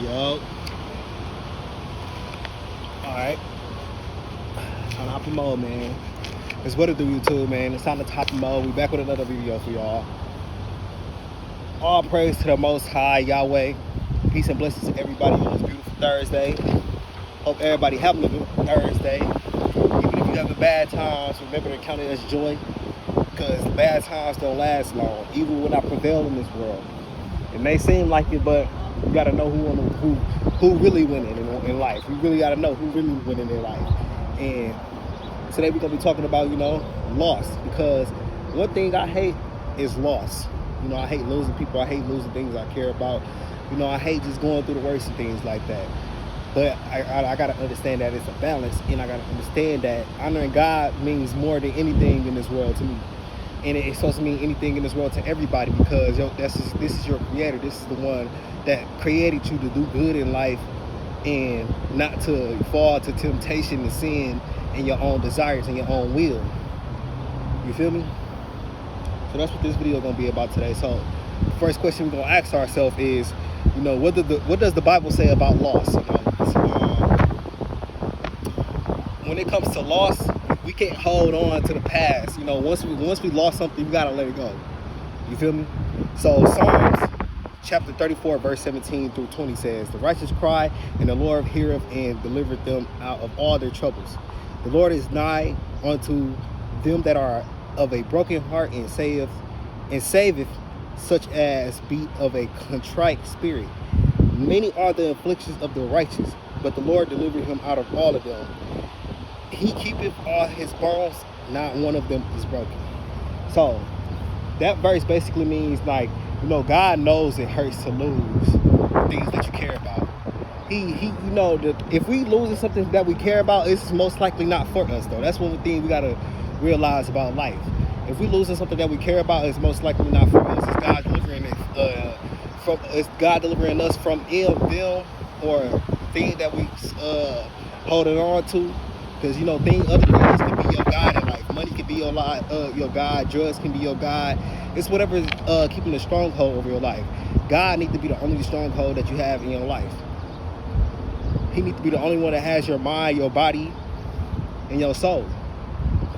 Yo. Alright. Trying to hop in mode, man. It's what it do, YouTube, man. It's time to hop in mode. We back with another video for y'all. All praise to the Most High, Yahweh. Peace and blessings to everybody on this beautiful Thursday. Hope everybody having a good Thursday. Even if you having bad times, remember to count it as joy. Because bad times don't last long. Evil will not prevail in this world. It may seem like it, but you gotta know who really winning in life. You really gotta know who really winning in life. And today we're gonna be talking about, loss. Because one thing I hate is loss. I hate losing people. I hate losing things I care about. I hate just going through the worst of things like that. But I gotta understand that it's a balance, and I gotta understand that honoring God means more than anything in this world to me. And it's supposed to mean anything in this world to everybody, because this is your creator. This is the one that created you to do good in life and not to fall to temptation and sin and your own desires and your own will. You feel me? So that's what this video is going to be about today. So the first question we're going to ask ourselves is, what does the Bible say about loss? When it comes to loss, we can't hold on to the past. Once we lost something, we gotta let it go. You feel me? So Psalms chapter 34, verse 17 through 20 says, "The righteous cry, and the Lord heareth and delivereth them out of all their troubles. The Lord is nigh unto them that are of a broken heart, and saveth such as be of a contrite spirit. Many are the afflictions of the righteous, but the Lord delivered him out of all of them. He keepeth all his bones, not one of them is broken." So that verse basically means, God knows it hurts to lose things that you care about. That if we losing something that we care about, it's most likely not for us, though. That's one thing we gotta realize about life. If we losing something that we care about, it's most likely not for us. It's God delivering us from them, or thing that we holding on to. Because other things can be your God in life. Money can be your God. Drugs can be your God. It's whatever's keeping the stronghold over your life. God needs to be the only stronghold that you have in your life. He needs to be the only one that has your mind, your body, and your soul.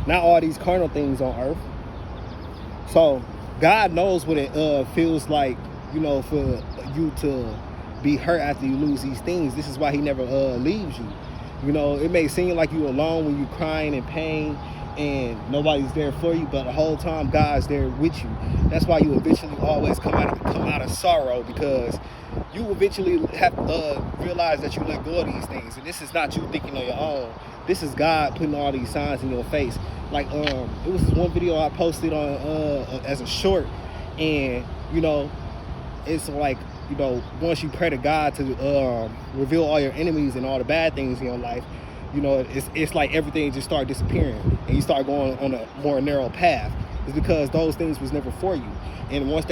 Not all these carnal things on earth. So God knows what it feels like, for you to be hurt after you lose these things. This is why he never leaves you. It may seem like you're alone when you're crying in pain and nobody's there for you, but the whole time God's there with you. That's why you eventually always come out of sorrow, because you eventually have to realize that you let go of these things. And this is not you thinking on your own. This is God putting all these signs in your face. It was this one video I posted on as a short, and it's like, once you pray to God to reveal all your enemies and all the bad things in your life, it's like everything just start disappearing, and you start going on a more narrow path. It's because those things was never for you. And once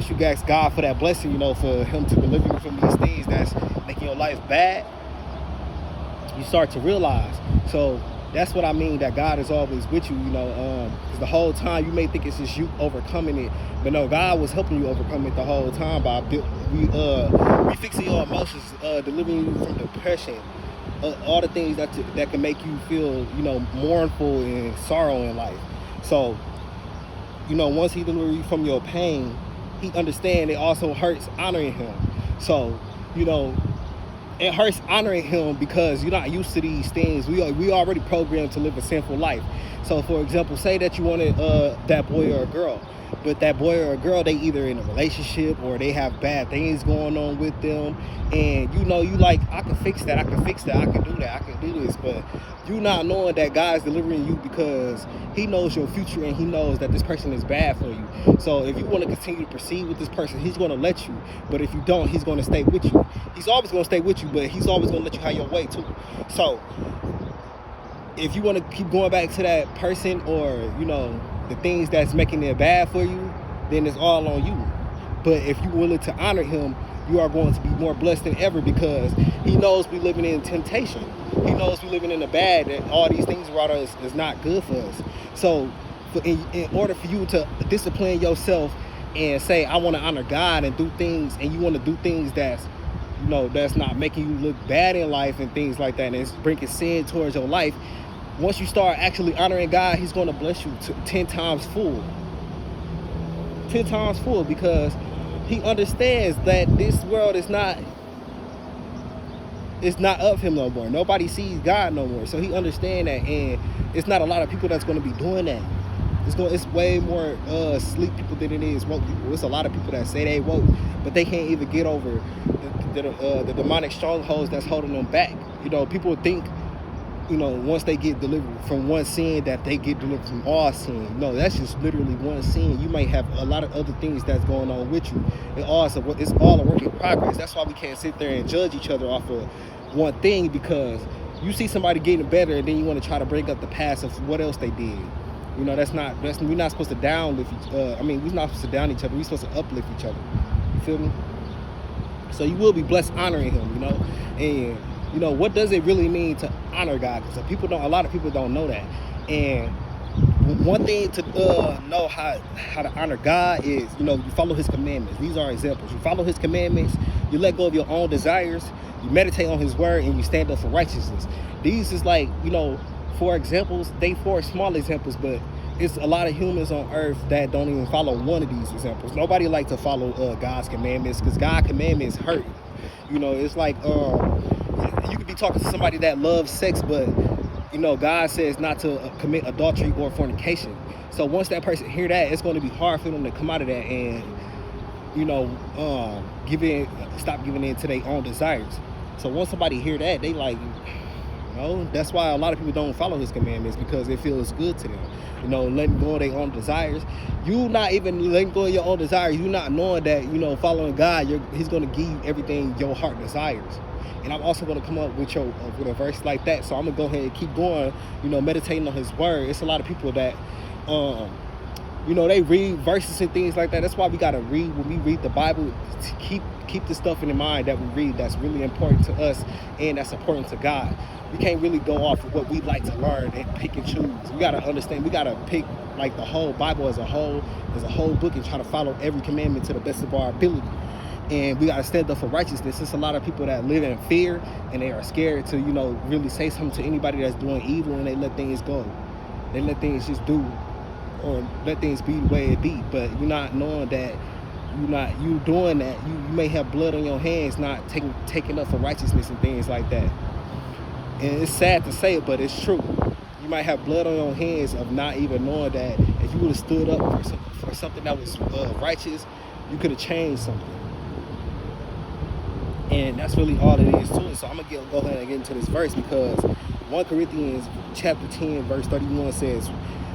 you ask God for that blessing, for him to deliver you from these things that's making your life bad, you start to realize. So that's what I mean, that God is always with you, because the whole time you may think it's just you overcoming it, but no, God was helping you overcome it the whole time by refixing your emotions, delivering you from depression, all the things that can make you feel, mournful and sorrow in life. So, once he delivers you from your pain, he understands it also hurts honoring him. So, it hurts honoring him because you're not used to these things. We already programmed to live a sinful life. So, for example, say that you wanted that boy or a girl, but that boy or a girl, they either in a relationship or they have bad things going on with them, and you like, I can fix that, I can do that, I can do this, but you not knowing that God's delivering you because he knows your future, and he knows that this person is bad for you. So if you want to continue to proceed with this person, he's going to let you, but if you don't, he's going to stay with you. He's always going to stay with you, but he's always going to let you have your way too. So if you want to keep going back to that person, or the things that's making it bad for you, then it's all on you. But if you're willing to honor him, you are going to be more blessed than ever, because he knows we living in temptation. He knows we living in the bad, that all these things around us is not good for us. So in order for you to discipline yourself and say, I want to honor God and do things, and you want to do things that's that's not making you look bad in life and things like that, and it's bringing sin towards your life. Once you start actually honoring God, he's going to bless you 10 times full. 10 times full, because he understands that this world is not of him no more. Nobody sees God no more. So he understands that, and it's not a lot of people that's going to be doing that. It's way more sleep people than it is woke people. It's a lot of people that say they woke, but they can't even get over the demonic strongholds that's holding them back. People think, once they get delivered from one sin, that they get delivered from all sin. No, that's just literally one sin. You might have a lot of other things that's going on with you. It's all a work in progress. That's why we can't sit there and judge each other off of one thing, because you see somebody getting better and then you want to try to bring up the past of what else they did. We're not supposed to downlift we're not supposed to down each other. We're supposed to uplift each other. You feel me? So you will be blessed honoring him, and what does it really mean to honor God? Because a lot of people don't know that. And one thing to know how to honor God is, you follow his commandments. These are examples. You follow his commandments, you let go of your own desires, you meditate on his word, and you stand up for righteousness. These is like, 4 examples. They 4 small examples, but it's a lot of humans on earth that don't even follow one of these examples. Nobody like to follow God's commandments, because God's commandments hurt. It's like you could be talking to somebody that loves sex, but God says not to commit adultery or fornication. So once that person hear that, it's going to be hard for them to come out of that and stop giving in to their own desires. So once somebody hear that, they like, that's why a lot of people don't follow his commandments, because it feels good to them. Letting go of their own desires. You not even letting go of your own desires. You not knowing that, following God, he's going to give you everything your heart desires. And I'm also going to come up with a verse like that. So I'm going to go ahead and keep going, meditating on his word. It's a lot of people that, they read verses and things like that. That's why we got to read, when we read the Bible, to keep the stuff in mind that we read that's really important to us and that's important to God. We can't really go off of what we like to learn and pick and choose. We got to understand, we got to pick like the whole Bible as a whole book, and try to follow every commandment to the best of our ability. And we got to stand up for righteousness. There's a lot of people that live in fear, and they are scared to, really say something to anybody that's doing evil, and they let things go. They let things just do, or let things be the way it be. But you're not knowing that you doing that. You may have blood on your hands, not taking up for righteousness and things like that. And it's sad to say it, but it's true. You might have blood on your hands of not even knowing that if you would have stood up for something that was righteous, you could have changed something. And that's really all it is to it. So I'm going to go ahead and get into this verse, because 1 Corinthians chapter 10, verse 31 says,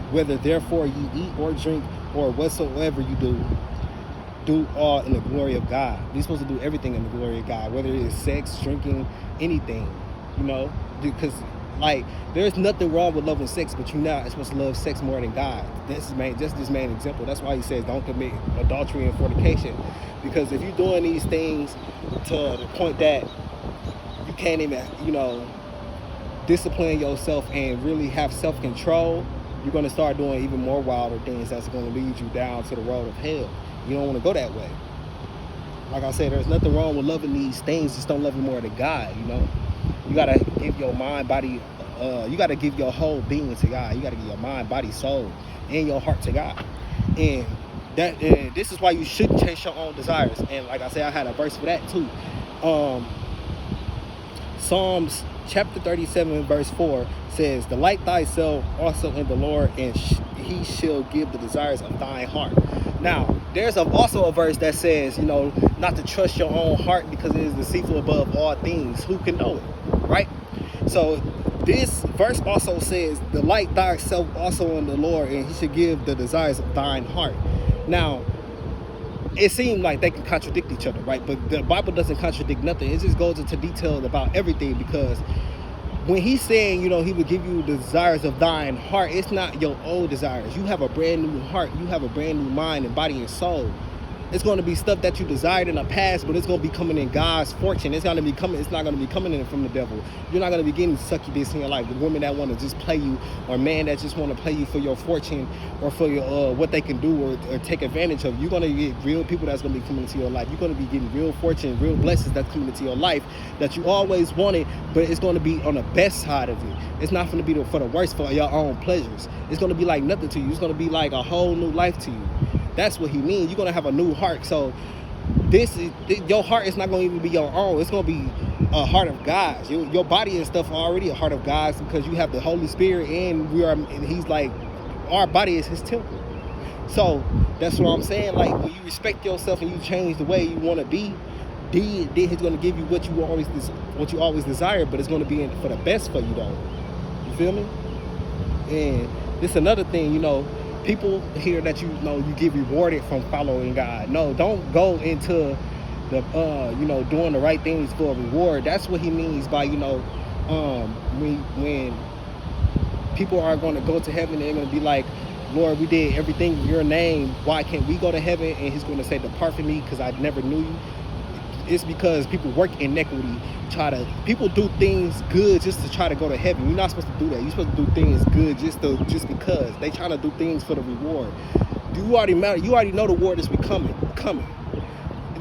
"Whether therefore ye eat or drink or whatsoever you do all in the glory of God." You're supposed to do everything in the glory of God, whether it is sex, drinking, anything, because there's nothing wrong with loving sex, but you're not supposed to love sex more than God. This main example. That's why he says don't commit adultery and fornication, because if you're doing these things to the point that you can't even discipline yourself and really have self-control, you're going to start doing even more wilder things that's going to lead you down to the road of hell. You don't want to go that way. Like I said, there's nothing wrong with loving these things, just don't love it more than God. You got to give your mind, body, you got to give your whole being to God. You got to give your mind, body, soul, and your heart to God. And this is why you shouldn't chase your own desires. And like I said, I had a verse for that too. Psalms chapter 37 verse 4 says, "Delight thyself also in the Lord, and he shall give the desires of thine heart." Now, there's also a verse that says, not to trust your own heart, because it is deceitful above all things. Who can know it, right? So this verse also says, "Delight thyself also in the Lord, and he should give the desires of thine heart." Now, it seems like they can contradict each other, right? But the Bible doesn't contradict nothing. It just goes into detail about everything, because when he's saying, he would give you the desires of thine heart, it's not your old desires. You have a brand new heart. You have a brand new mind and body and soul. It's going to be stuff that you desired in the past, but it's going to be coming in God's fortune. It's going to be coming. It's not going to be coming in from the devil. You're not going to be getting succubus in your life. The women that want to just play you, or man that just want to play you for your fortune or for your what they can do or take advantage of. You're going to get real people that's going to be coming into your life. You're going to be getting real fortune, real blessings that's coming into your life that you always wanted, but it's going to be on the best side of it. It's not going to be for the worst, for your own pleasures. It's going to be like nothing to you. It's going to be like a whole new life to you. That's what he means. You're going to have a new heart. So your heart is not going to even be your own. It's going to be a heart of God's. Your body and stuff are already a heart of God's because you have the Holy Spirit and he's like, our body is his temple. So that's what I'm saying. Like, when you respect yourself and you change the way you want to be, then he's going to give you what you always desire, but it's going to be for the best for you though. You feel me? And this another thing, people hear that you get rewarded from following God. No, don't go into the doing the right things for a reward. That's what he means by when people are going to go to heaven, they're going to be like, Lord, we did everything in your name. Why can't we go to heaven? And he's going to say, depart from me, because I never knew you. It's because people work inequity. People do things good just to try to go to heaven. You're not supposed to do that. You're supposed to do things good just because. They trying to do things for the reward. You already know the reward is coming.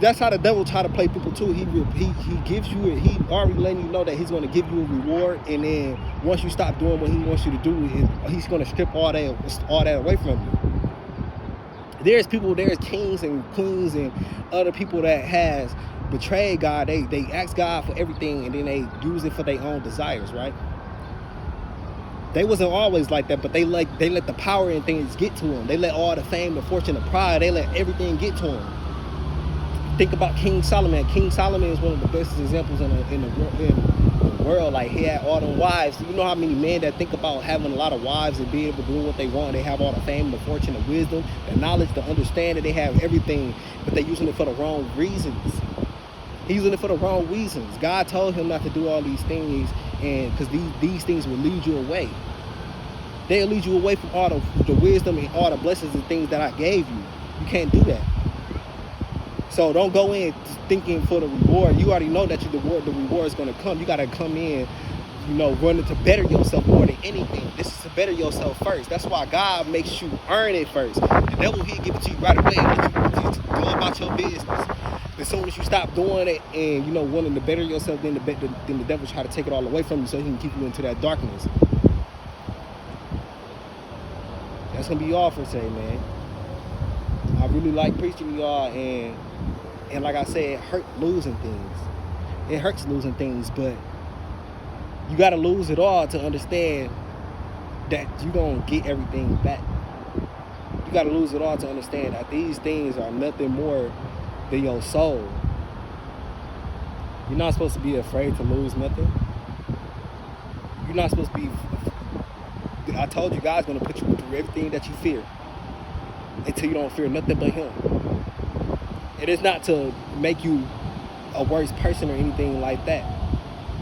That's how the devil try to play people too. He gives you it. He already letting you know that he's going to give you a reward, and then once you stop doing what he wants you to do, he's going to strip all that away from you. There's kings and queens and other people that has betrayed God. They ask God for everything, and then they use it for their own desires, right? They wasn't always like that, but they let the power and things get to them. They let all the fame, the fortune, the pride, they let everything get to them. Think about King Solomon. King Solomon is one of the best examples in the world. Like, he had all the wives. You know how many men that think about having a lot of wives and being able to do what they want? They have all the fame, the fortune, the wisdom, the knowledge, the understanding. They have everything, but they're using it for the wrong reasons. He's using it for the wrong reasons. God told him not to do all these things, and because these things will lead you away. They'll lead you away from all the wisdom and all the blessings and things that I gave you. You can't do that. So don't go in thinking for the reward. You already know that the reward is going to come. You got to come in, running to better yourself more than anything. This is to better yourself first. That's why God makes you earn it first. The devil, he'll give it to you right away and let you just go about your business. As soon as you stop doing it and, wanting to better yourself, then the devil try to take it all away from you so he can keep you into that darkness. That's going to be all for today, man. I really like preaching to y'all, and like I said, it hurts losing things. It hurts losing things, but you got to lose it all to understand that you're going to get everything back. You got to lose it all to understand that these things are nothing more than your soul. You're not supposed to be afraid to lose nothing. You're not supposed to be... I told you, God's going to put you through everything that you fear until you don't fear nothing but him. It is not to make you a worse person or anything like that.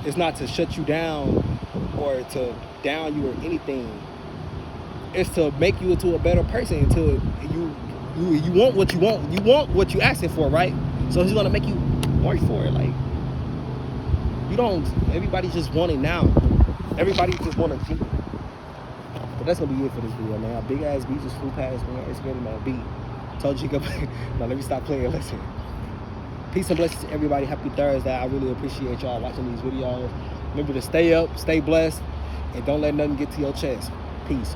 It's not to shut you down or to down you or anything. It's to make you into a better person, until you want what you want. You want what you're asking for, right? So he's gonna make you work for it. Like, everybody just want it now. Everybody just want to. But that's gonna be it for this video, man. A big ass beat just flew past me. It's getting on a beat. Told you, now let me stop playing. Listen. Peace and blessings to everybody. Happy Thursday. I really appreciate y'all watching these videos. Remember to stay up, stay blessed, and don't let nothing get to your chest. Peace.